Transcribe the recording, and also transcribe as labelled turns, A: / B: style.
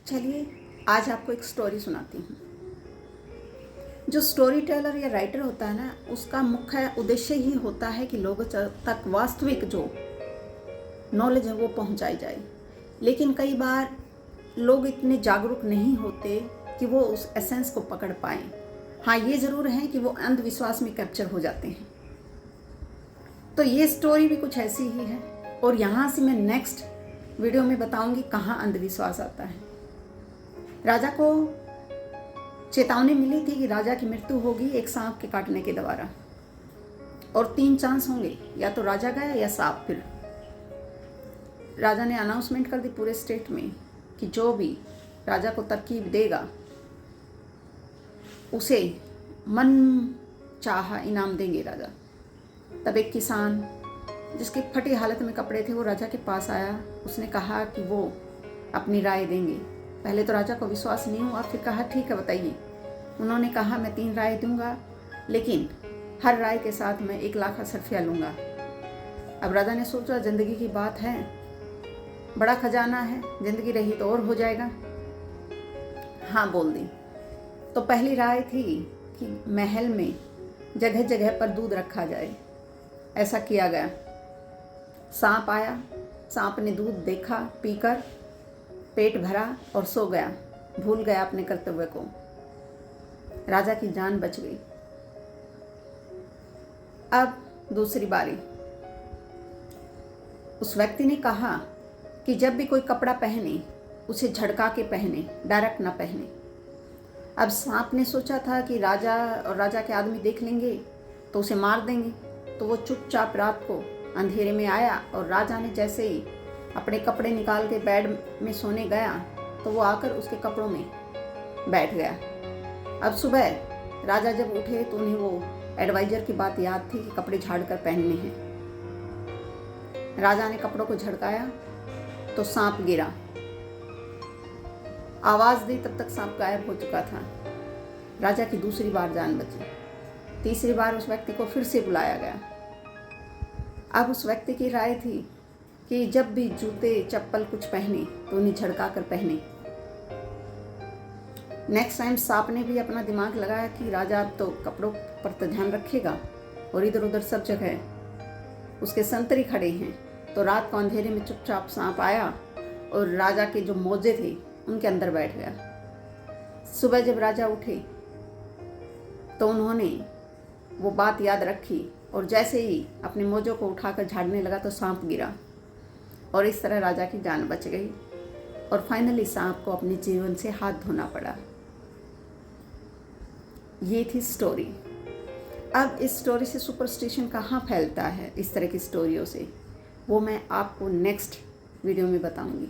A: चलिए आज आपको एक स्टोरी सुनाती हूँ। जो स्टोरी टेलर या राइटर होता है ना, उसका मुख्य उद्देश्य ही होता है कि लोगों तक वास्तविक जो नॉलेज है वो पहुँचाई जाए। लेकिन कई बार लोग इतने जागरूक नहीं होते कि वो उस एसेंस को पकड़ पाएँ। हाँ, ये ज़रूर है कि वो अंधविश्वास में कैप्चर हो जाते हैं। तो ये स्टोरी भी कुछ ऐसी ही है और यहाँ से मैं नेक्स्ट वीडियो में बताऊँगी कहाँ अंधविश्वास आता है। राजा को चेतावनी मिली थी कि राजा की मृत्यु होगी एक सांप के काटने के द्वारा, और 3 चांस होंगे, या तो राजा गया या सांप। फिर राजा ने अनाउंसमेंट कर दी पूरे स्टेट में कि जो भी राजा को तरकीब देगा उसे मन चाहा इनाम देंगे राजा। तब एक किसान जिसकी फटी हालत में कपड़े थे वो राजा के पास आया। उसने कहा कि वो अपनी राय देंगे। पहले तो राजा को विश्वास नहीं हुआ, फिर कहा ठीक है बताइए। उन्होंने कहा मैं 3 राय दूंगा, लेकिन हर राय के साथ मैं 1 लाख असरफिया लूँगा। अब राजा ने सोचा ज़िंदगी की बात है, बड़ा खजाना है, ज़िंदगी रही तो और हो जाएगा। हाँ बोल दी। तो पहली राय थी कि महल में जगह जगह पर दूध रखा जाए। ऐसा किया गया। सांप आया, सांप ने दूध देखा, पीकर पेट भरा और सो गया, भूल गया अपने कर्तव्य को। राजा की जान बच गई। अब दूसरी बारी। उस व्यक्ति ने कहा कि जब भी कोई कपड़ा पहने उसे झटका के पहने, डायरेक्ट ना पहने। अब सांप ने सोचा था कि राजा और राजा के आदमी देख लेंगे तो उसे मार देंगे, तो वो चुपचाप रात को अंधेरे में आया और राजा ने जैसे ही अपने कपड़े निकाल के बेड में सोने गया तो वो आकर उसके कपड़ों में बैठ गया। अब सुबह राजा जब उठे तो उन्हें वो एडवाइजर की बात याद थी कि कपड़े झाड़ कर पहनने हैं। राजा ने कपड़ों को झड़काया तो सांप गिरा। आवाज़ दी, तब तक सांप गायब हो चुका था। राजा की दूसरी बार जान बची। तीसरी बार उस व्यक्ति को फिर से बुलाया गया। अब उस व्यक्ति की राय थी कि जब भी जूते चप्पल कुछ पहने तो उन्हें झड़का कर पहने। नेक्स्ट टाइम सांप ने भी अपना दिमाग लगाया कि राजा अब तो कपड़ों पर तो ध्यान रखेगा, और इधर उधर सब जगह उसके संतरी खड़े हैं। तो रात को अंधेरे में चुपचाप सांप आया और राजा के जो मोजे थे उनके अंदर बैठ गया। सुबह जब राजा उठे तो उन्होंने वो बात याद रखी और जैसे ही अपने मोजों को उठाकर झाड़ने लगा तो सांप गिरा, और इस तरह राजा की जान बच गई। और फाइनली सांप को अपने जीवन से हाथ धोना पड़ा। ये थी स्टोरी। अब इस स्टोरी से सुपरस्टिशन कहाँ फैलता है, इस तरह की स्टोरियों से, वो मैं आपको नेक्स्ट वीडियो में बताऊंगी।